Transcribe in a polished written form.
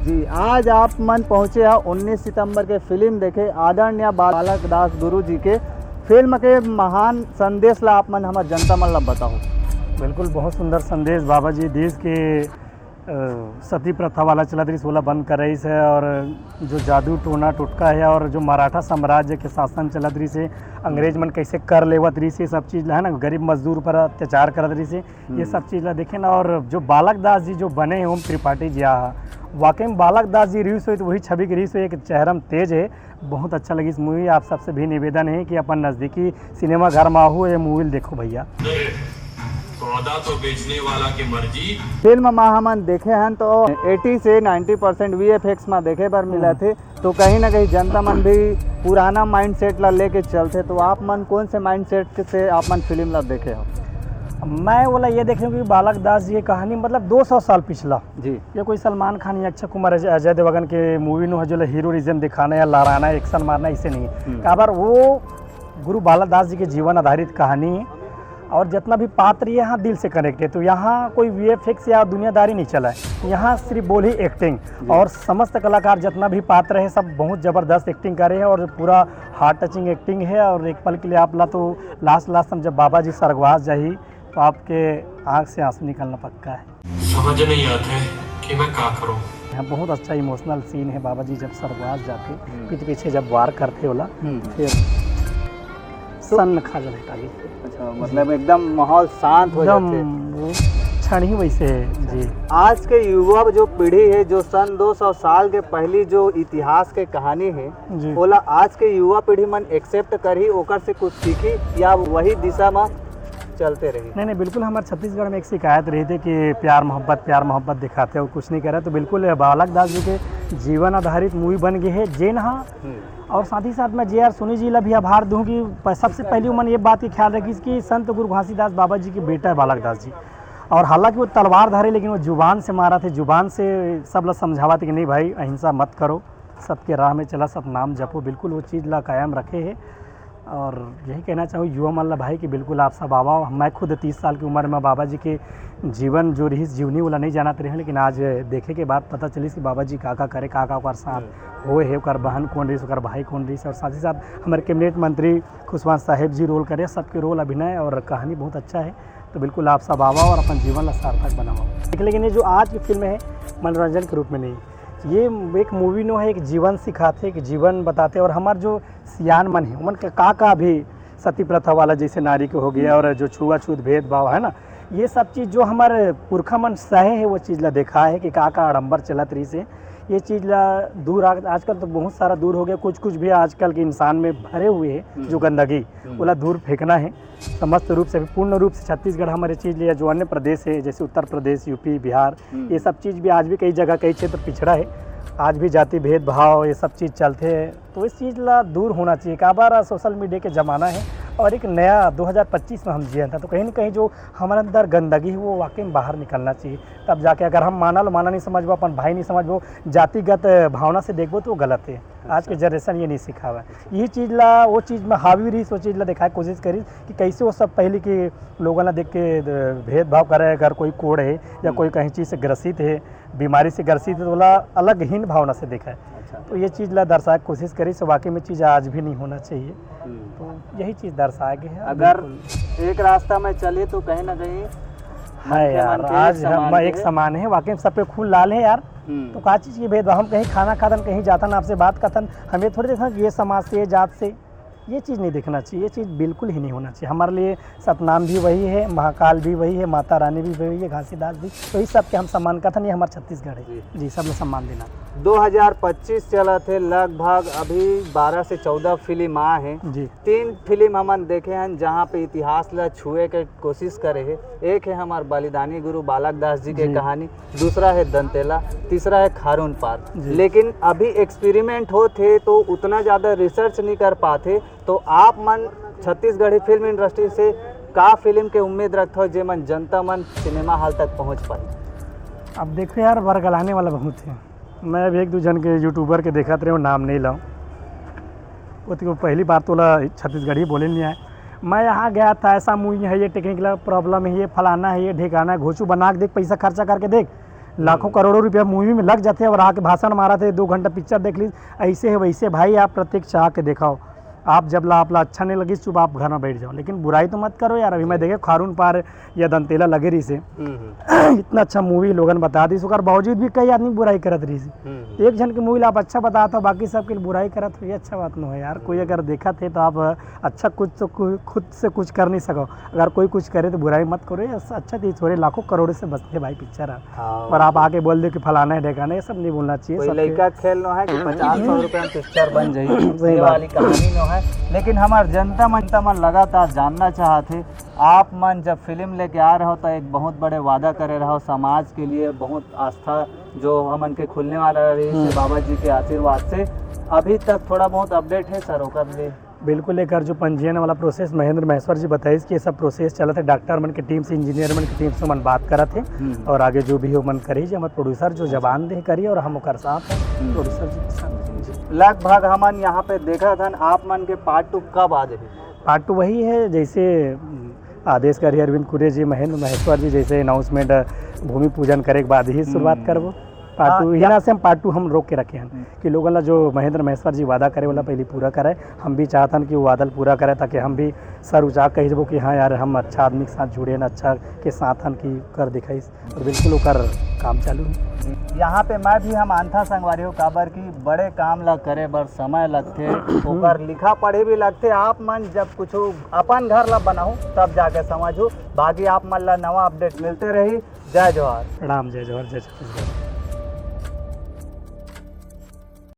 जी आज आप मन पहुँचे हैं 19 सितंबर के फिल्म देखे आदरणीय बालक दास गुरु जी के फिल्म के महान संदेश ला आप मन हमार जनता मन ला बताओ। बिल्कुल बहुत सुंदर संदेश बाबा जी देश के सती प्रथा वाला चला रही वाला बंद कर रही है, और जो जादू टोना टोटका है और जो मराठा साम्राज्य के शासन चलत रही से अंग्रेज मन कैसे कर लेवत रही से सब चीज़ है ना, गरीब मजदूर पर अत्याचार करत रही से ये सब चीज़ ला देखे ना। और जो बालक दास जी जो बने हैं ओम त्रिपाठी जी वाकई में बालक दास जी रीस हुई तो वही छवि की रीस हुई, एक चेहरम तेज है। बहुत अच्छा लगी इस मूवी। आप सबसे भी निवेदन है कि अपन नज़दीकी सिनेमा घर में आओ ये मूवी देखो भैया। सौदा तो बेचने वाला की मर्जी। फिल्म में हमन देखे हैं तो 80 से 90% VFX में देखे पर मिला थे, तो कहीं ना कहीं जनता मन भी पुराना माइंडसेट ला लेके चलते। तो आप मन कौन से माइंडसेट से आप मन फिल्म ला देखे हो? मैं बोला ये देखे कि बालक दास जी की कहानी मतलब 200 साल पिछला जी। ये कोई सलमान खान या अक्षय कुमार अजय देवगन के मूवी नो है जो हीरोइज्म दिखाना या लड़ाना एक्शन मारना इसे नहीं है। काबर वो गुरु बालक दास जी के जीवन आधारित कहानी है और जितना भी पात्र यहाँ दिल से कनेक्ट है। तो यहाँ कोई VFX या दुनियादारी नहीं चला है, यहाँ सिर्फ बोली एक्टिंग और समस्त कलाकार जितना भी पात्र है सब बहुत ज़बरदस्त एक्टिंग करे हैं और पूरा हार्ट टचिंग एक्टिंग है। और एक पल के लिए आप ला तो लास्ट जब बाबा जी स्वर्गवास जाही तो आपके आँख से आंसू निकलना पक्का है। समझ नहीं आते कि मैं क्या करूं। यहाँ बहुत अच्छा इमोशनल सीन है। बाबा जी जब स्वर्गवास जाके पीठ पीछे जब वार करते होला फिर सन खा जाए। अच्छा, मतलब एकदम माहौल शांत हो जाते वो क्षण ही वैसे है जी। आज के युवा जो पीढ़ी है जो सन 200 साल के पहली जो इतिहास के कहानी है बोला आज के युवा पीढ़ी मन एक्सेप्ट करी ओकर से कुछ सीखी या वही दिशा में चलते रही? नहीं बिल्कुल। हमारे छत्तीसगढ़ में एक शिकायत रही थी कि प्यार मोहब्बत दिखाते हो कुछ नहीं कर रहा। तो बिल्कुल बालक दास जी के जीवन आधारित मूवी बन गई है जेन हाँ। और साथ ही साथ मैं JR सोनी जी ला भी आभार दूँ कि सबसे पहले उन्होंने ये बात की ख्याल रखी कि संत गुरु घासीदास बाबा जी की बेटा है बालक दास जी। और हालांकि वो तलवार धारे लेकिन वो जुबान से मारा थे, जुबान से सब लोग समझावा थे कि नहीं भाई अहिंसा मत करो, सत्य राह में चला, सत नाम जपो। बिल्कुल वो चीज़ ला कायम रखे है। और यही कहना चाहूँ युवा मल्ला भाई कि बिल्कुल आप सब आवा। मैं खुद 30 साल की उम्र में बाबा जी के जीवन जो रही जीवनी वाला नहीं जानते रहे, लेकिन आज देखे के बाद पता चली कि बाबा जी का करे का ओकर साथ होए है, ओकर बहन कौन रही, ओकर भाई कौन रही। और साथ ही साथ हमारे कैबिनेट मंत्री खुशवंत साहेब जी रोल करे। सबके रोल अभिनय और कहानी बहुत अच्छा है। तो बिल्कुल आप सब आवा और अपन जीवन ला सार्थक बनावा। लेकिन ये जो आज की फिल्म है मनोरंजन के रूप में नहीं, ये एक मूवी नो है, एक जीवन सिखाते, एक जीवन बताते। और हमारे जो सियान मन है उमन का भी सती प्रथा वाला जैसे नारी के हो गया और जो छुआछूत भेदभाव है ना, ये सब चीज़ जो हमारे पुरखा मन सहे है वो चीज़ ला देखा है कि का आडम्बर चलत रही से ये चीज़ ला दूर आजकल तो बहुत सारा दूर हो गया। कुछ भी आजकल के इंसान में भरे हुए है जो गंदगी वाला दूर फेंकना है समस्त रूप से पूर्ण रूप से। छत्तीसगढ़ हमारे चीज़ लिया जो अन्य प्रदेश है जैसे उत्तर प्रदेश, यूपी, बिहार, ये सब चीज़ भी आज भी कई जगह कई क्षेत्र पिछड़ा है। आज भी जाति भेदभाव ये सब चीज़ चलते हैं। तो इस चीज़ ला दूर होना चाहिए। का बार सोशल मीडिया के ज़माना है और एक नया 2025 में हम जिए था, तो कहीं ना कहीं जो हमारे अंदर गंदगी है वो वाकई में बाहर निकलना चाहिए। तब जाके अगर हम माना नहीं समझबो, अपन भाई नहीं समझबो, जातिगत भावना से देखबो तो वो गलत है। आज के जनरेशन ये नहीं सिखा हुआ है। यही चीज़ ला वो चीज़ में हावी रही वो चीज़ ला दिखाए कोशिश करी कि कैसे वो सब पहले के लोगों ने देख के भेदभाव करे। अगर कोई कोड़ है या कोई कहीं चीज़ से ग्रसित है, बीमारी से ग्रसित है, तो बोला अलग हीन भावना से देखा है। तो ये चीज़ ला दर्शाए कोशिश करी सो वाकई में चीज़ आज भी नहीं होना चाहिए। तो यही चीज़ दर्शाया गया है। अगर एक रास्ता में चले तो कहीं ना कहीं है यार आज हम एक समान है, वाकई सब पे खून लाल है यार। तो का चीज़ ये भेदभाव, हम कहीं खाना खातन कहीं जातन आपसे बात करतन हमें थोड़ी देखना ये समाज से जात से, ये चीज़ नहीं देखना चाहिए। ये चीज़ बिल्कुल ही नहीं होना चाहिए। हमारे लिए सतनाम भी वही है, महाकाल भी वही है, माता रानी भी वही है, घासीदास भी, तो इस सब के हम सम्मान कथन ये हमारे छत्तीसगढ़ है जी। सब लोग सम्मान देना। 2025 चला थे, लगभग अभी 12 से 14 फिल्म आ हैं जी। 3 फिल्म हमन देखे हैं जहाँ पे इतिहास ला छुए के कोशिश करे है। एक है हमार बलिदानी गुरु बालक दास जी के कहानी, दूसरा है दंतेला, तीसरा है खारून पार। लेकिन अभी एक्सपेरिमेंट हो थे तो उतना ज़्यादा रिसर्च नहीं कर पाते। तो आप मन छत्तीसगढ़ी फिल्म इंडस्ट्री से का फिल्म के उम्मीद रखते हो जे मन जनता मन सिनेमा हॉल तक पहुँच पाए? अब देखो यार बरगलाने वाला बहुत है। मैं अभी 1-2 जन के यूट्यूबर के देखा रहे, नाम नहीं लाऊँ, वो तो पहली बार तो छत्तीसगढ़ी बोले नहीं आए। मैं यहाँ गया था, ऐसा मूवी है, ये टेक्निकल प्रॉब्लम है, ये फलाना है, ये ढेकाना है, घोचू बना के देख, पैसा खर्चा करके देख, लाखों करोड़ों रुपया मूवी में लग जाते हैं और आके भाषण मारा थे 2 घंटा पिक्चर देख ली ऐसे है वैसे। भाई आप प्रत्यक्ष आके दिखाओ, आप जब ला आपला अच्छा नहीं लगी चुप आप घर में बैठ जाओ, लेकिन बुराई तो मत करो यार। अभी मैं देखे खारून पार या दंतेला लगे रही से इतना अच्छा मूवी लोगन बता दी, उसके बावजूद भी कई आदमी बुराई करत रही से। एक जन की मूवी आप अच्छा बताता हो, बाकी सबके लिए बुराई करत हो, ये अच्छा बात नहीं है यार। कोई अगर देखा थे तो आप अच्छा कुछ तो खुद से कुछ कर नहीं सको, अगर कोई कुछ करे तो बुराई मत करो। ये अच्छा चीज़ थोड़े लाखों करोड़ से बचते भाई पिक्चर है। और आप आके बोल दो कि फलाना है ढेकाना, ये सब नहीं बोलना चाहिए। लड़का खेल नो है कि 50-100 रुपये में पिक्चर बन जाए, ये वाली कहानी नो है। लेकिन हमार जनता मन लगातार जानना चाहते, आप मन जब फिल्म लेके आ रहे हो तो एक बहुत बड़े वादा करे रहो समाज के लिए, बहुत आस्था जो हमन के खुलने वाला रही है बाबा जी के आशीर्वाद से। अभी तक थोड़ा बहुत अपडेट है सर ओकर ले? बिल्कुल, एक जो पंजीयन वाला प्रोसेस महेंद्र महेश्वर जी बताइए कि ये सब प्रोसेस चला था, डॉक्टर मन के टीम से इंजीनियर मन की टीम से मन बात करा थे और आगे जो भी हो मन करी जी। हमारे प्रोड्यूसर जो जबान दे करिए और हम ओकर साथ हैं प्रोड्यूसर जी के साथ। लगभग हमन यहाँ पे देखा था आप मन के पार्ट 2 कब आ जाए? पार्ट 2 वही है जैसे आदेश करिए अरविंद कुरे जी महेंद्र महेश्वर जी जैसे अनाउंसमेंट भूमि पूजन करे के बाद ही शुरुआत करबो पार्ट 2। यहाँ से हम पार्ट 2 हम रोक के रखे हैं कि लोगों ला जो महेंद्र महेश्वर जी वादा करे वाला पहले पूरा करे। हम भी चाहतन कि वो वादल पूरा करे ताकि हम भी सर ऊँचा कह देबो कि हाँ यार हम अच्छा आदमी के साथ जुड़े न, अच्छा के साथ हन की कर दिखाई और बिल्कुल ओकर काम चालू है। यहाँ पे मैं भी हम आंथा संगवारी हो काबर की बड़े काम ला करे बर समय लगते, ओकर लिखा पढ़े भी लगते। आप मन जब कुछ अपन घर ला बनाओ तब जाके समझो। बाकी आप मन ला नवा अपडेट मिलते रही। जय जवाहर। प्रणाम। जय जवाहर। जय छत्तीसगढ़।